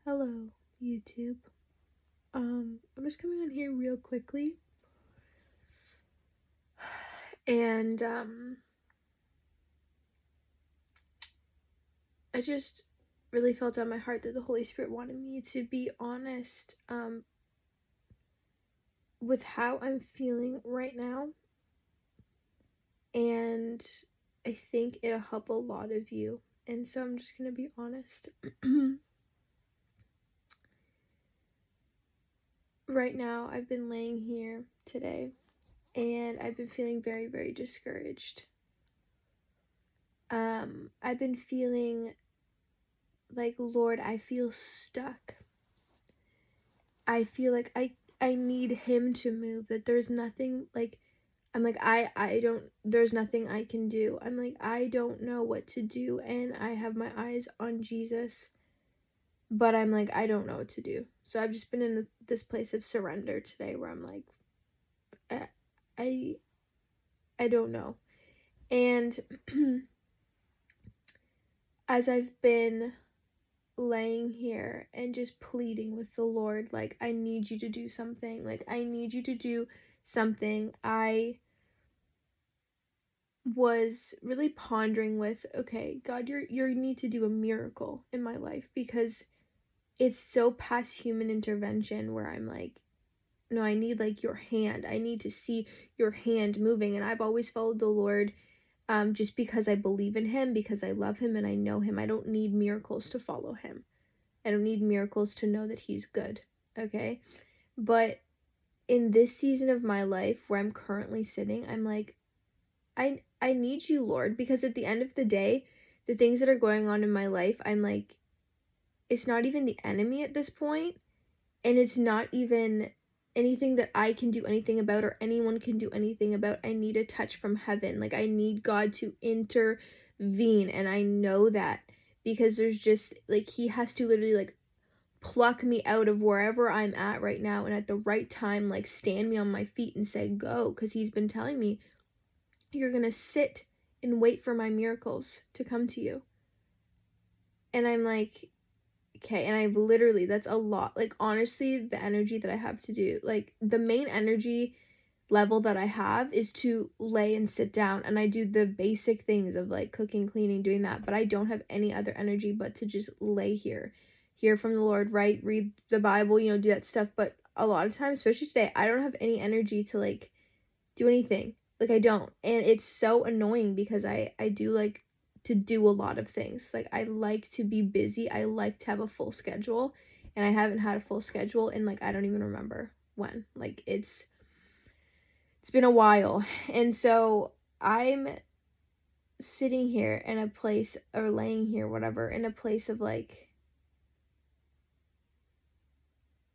Hello, YouTube. I'm just coming on here real quickly. And I just really felt on my heart that the Holy Spirit wanted me to be honest with how I'm feeling right now. And I think it'll help a lot of you. And so I'm just going to be honest. Right now, I've been laying here today and I've been feeling very, very discouraged. I've been feeling like, Lord, I feel stuck. I feel like I need him to move, that there's nothing like, I'm like, I don't, there's nothing I can do. I'm like, I don't know what to do, and I have my eyes on Jesus, but I'm like, I don't know what to do. So I've just been in this place of surrender today where I'm like, I don't know. And as I've been laying here and just pleading with the Lord, like, I need you to do something. Like, I need you to do something. I was really pondering with, okay, God, you need to do a miracle in my life, because it's so past human intervention where I'm like, no, I need like your hand. I need to see your hand moving. And I've always followed the Lord just because I believe in him, because I love him and I know him. I don't need miracles to follow him. I don't need miracles to know that he's good, okay? But in this season of my life where I'm currently sitting, I'm like, I need you, Lord, because at the end of the day, the things that are going on in my life, I'm like, it's not even the enemy at this point, and it's not even anything that I can do anything about or anyone can do anything about. I need a touch from heaven. Like, I need God to intervene, and I know that because there's just like, he has to literally like pluck me out of wherever I'm at right now, and at the right time, like, stand me on my feet and say go, because he's been telling me, you're gonna sit and wait for my miracles to come to you. And I'm like, okay. And I've literally, that's a lot. Like, honestly, the energy that I have to do, like, the main energy level that I have is to lay and sit down, and I do the basic things of like cooking, cleaning, doing that, but I don't have any other energy but to just lay here, hear from the Lord, right, read the Bible, do that stuff. But a lot of times, especially today, I don't have any energy to like do anything. Like, I don't. And it's so annoying because I do like to do a lot of things. Like, I like to be busy. I like to have a full schedule, and I haven't had a full schedule in like, I don't even remember when. Like, it's been a while. And so I'm sitting here in a place, or laying here, whatever, in a place of like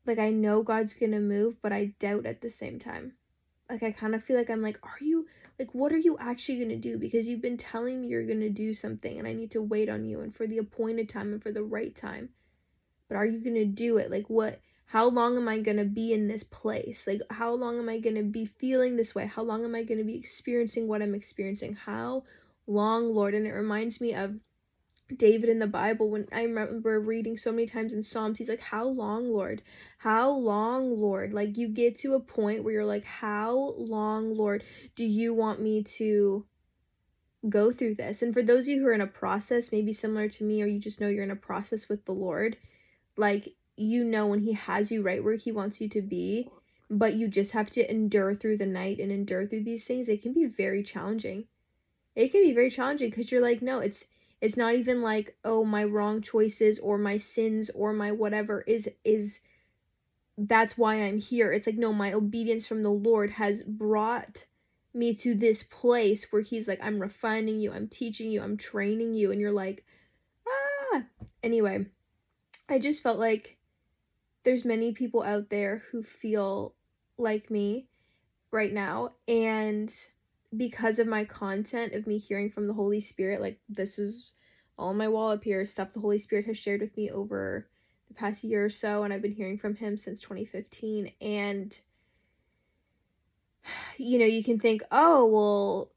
I know God's gonna move, but I doubt at the same time. Like, I kind of feel like I'm like, are you, like, what are you actually gonna do? Because you've been telling me you're gonna do something, and I need to wait on you and for the appointed time and for the right time. But are you gonna do it? Like, what, how long am I gonna be in this place? Like, how long am I gonna be feeling this way? How long am I gonna be experiencing what I'm experiencing? How long, Lord? And it reminds me of David in the Bible, when I remember reading so many times in Psalms, he's like, how long, Lord? How long, Lord? Like, you get to a point where you're like, how long, Lord, do you want me to go through this? And for those of you who are in a process, maybe similar to me, or you just know you're in a process with the Lord, like, when he has you right where he wants you to be, but you just have to endure through the night and endure through these things, it can be very challenging. It can be very challenging because you're like, no, it's not even like, oh, my wrong choices or my sins or my whatever is that's why I'm here. It's like, no, my obedience from the Lord has brought me to this place where he's like, I'm refining you, I'm teaching you, I'm training you. And you're like, ah. Anyway, I just felt like there's many people out there who feel like me right now, and because of my content of me hearing from the Holy Spirit, like, this is all on my wall up here, stuff the Holy Spirit has shared with me over the past year or so, and I've been hearing from him since 2015. And you can think, oh, well,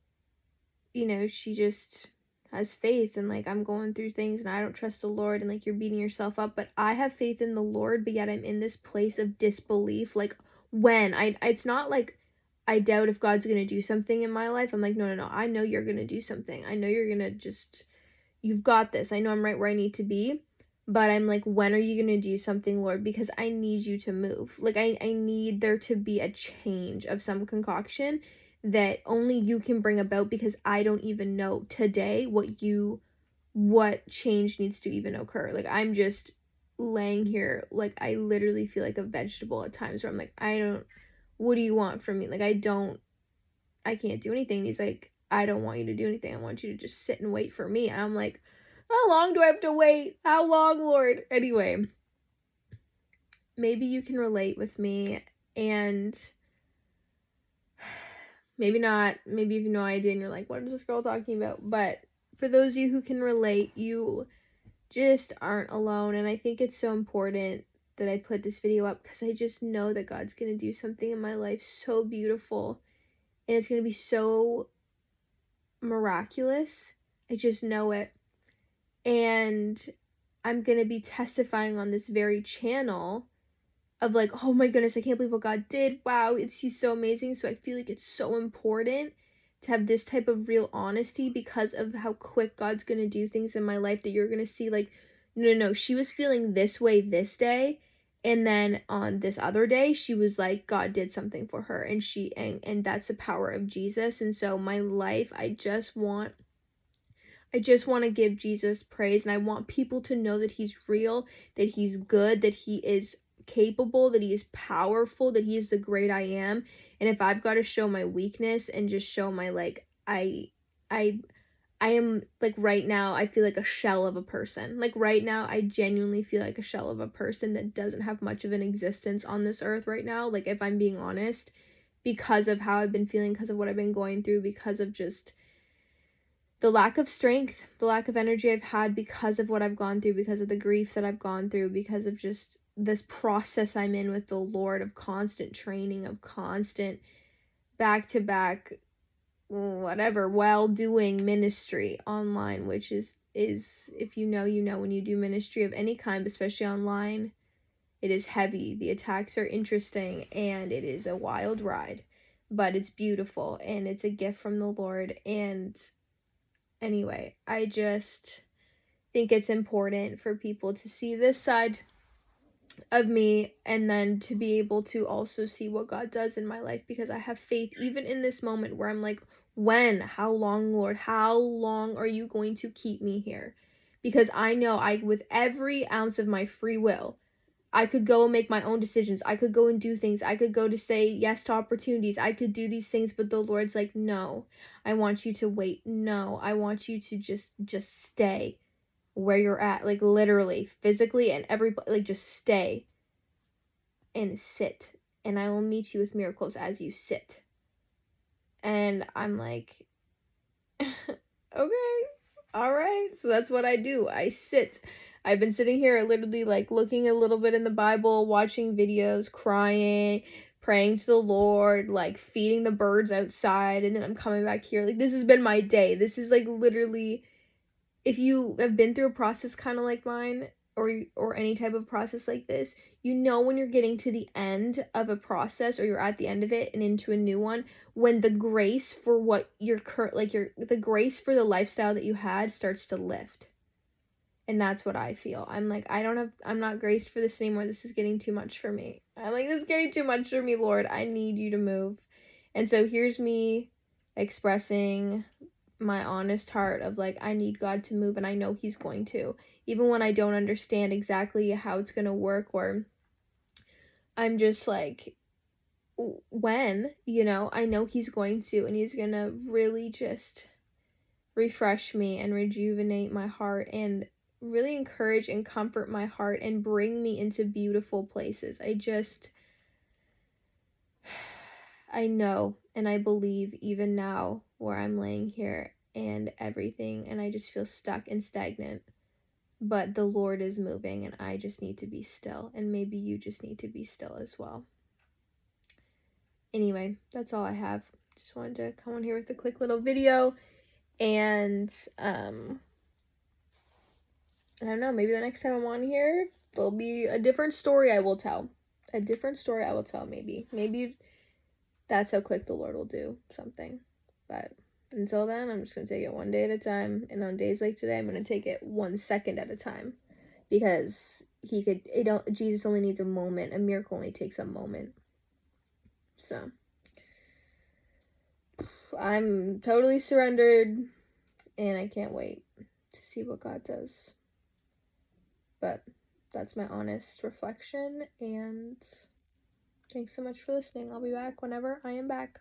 she just has faith and like I'm going through things and I don't trust the Lord and like you're beating yourself up, but I have faith in the Lord, but yet I'm in this place of disbelief. Like when it's not like I doubt if God's going to do something in my life. I'm like, no. I know you're going to do something. I know you're going to just, you've got this. I know I'm right where I need to be. But I'm like, when are you going to do something, Lord? Because I need you to move. Like, I need there to be a change of some concoction that only you can bring about, because I don't even know today what change needs to even occur. Like, I'm just laying here, like, I literally feel like a vegetable at times where I'm like, what do you want from me? Like, I can't do anything. And he's like, I don't want you to do anything. I want you to just sit and wait for me. And I'm like, how long do I have to wait? How long, Lord? Anyway, maybe you can relate with me, and maybe not. Maybe you have no idea and you're like, what is this girl talking about? But for those of you who can relate, you just aren't alone. And I think it's so important that I put this video up, because I just know that God's going to do something in my life so beautiful, and it's going to be so miraculous. I just know it. And I'm going to be testifying on this very channel of like, oh my goodness, I can't believe what God did. Wow, he's so amazing. So I feel like it's so important to have this type of real honesty, because of how quick God's going to do things in my life, that you're going to see like, no, she was feeling this way this day, and then on this other day she was like, God did something for her, and that's the power of Jesus. And so my life, I just want to give Jesus praise, and I want people to know that he's real, that he's good, that he is capable, that he is powerful, that he is the great I am. And if I've got to show my weakness and just show my like, I am like, right now I feel like a shell of a person. Like right now I genuinely feel like a shell of a person that doesn't have much of an existence on this earth right now, like if I'm being honest, because of how I've been feeling, because of what I've been going through, because of just the lack of strength, the lack of energy I've had, because of what I've gone through, because of the grief that I've gone through, because of just this process I'm in with the Lord of constant training, of constant back-to-back whatever, while doing ministry online, which is if you know, when you do ministry of any kind, especially online, it is heavy. The attacks are interesting, and it is a wild ride, but it's beautiful, and it's a gift from the Lord. And anyway, I just think it's important for people to see this side of me, and then to be able to also see what God does in my life, because I have faith even in this moment where I'm like, how long, Lord, how long are you going to keep me here? Because I know with every ounce of my free will, I could go and make my own decisions. I could go and do things. I could go to say yes to opportunities. I could do these things, but the Lord's like, no, I want you to wait. No, I want you to just stay where you're at, like literally, physically, and like just stay and sit. And I will meet you with miracles as you sit. And I'm like, okay, all right. So that's what I do. I sit. I've been sitting here literally like looking a little bit in the Bible, watching videos, crying, praying to the Lord, like feeding the birds outside, and then I'm coming back here. Like, this has been my day. This is like literally, if you have been through a process kind of like mine, or any type of process like this, you know when you're getting to the end of a process, or you're at the end of it and into a new one, when the grace for what your the grace for the lifestyle that you had starts to lift. And that's what I feel. I'm like, I'm not graced for this anymore. This is getting too much for me. I'm like, this is getting too much for me, Lord. I need you to move. And so here's me expressing my honest heart of like, I need God to move, and I know he's going to, even when I don't understand exactly how it's going to work, or I'm just like, when, I know he's going to, and he's going to really just refresh me and rejuvenate my heart, and really encourage and comfort my heart, and bring me into beautiful places. I know, and I believe even now, where I'm laying here and everything, and I just feel stuck and stagnant. But the Lord is moving, and I just need to be still, and maybe you just need to be still as well. Anyway, that's all I have. Just wanted to come on here with a quick little video And I don't know, maybe the next time I'm on here, there'll be a different story I will tell. A different story I will tell, maybe. Maybe that's how quick the Lord will do something. But until then, I'm just going to take it one day at a time. And on days like today, I'm going to take it 1 second at a time. Because Jesus only needs a moment. A miracle only takes a moment. So I'm totally surrendered. And I can't wait to see what God does. But that's my honest reflection. And thanks so much for listening. I'll be back whenever I am back.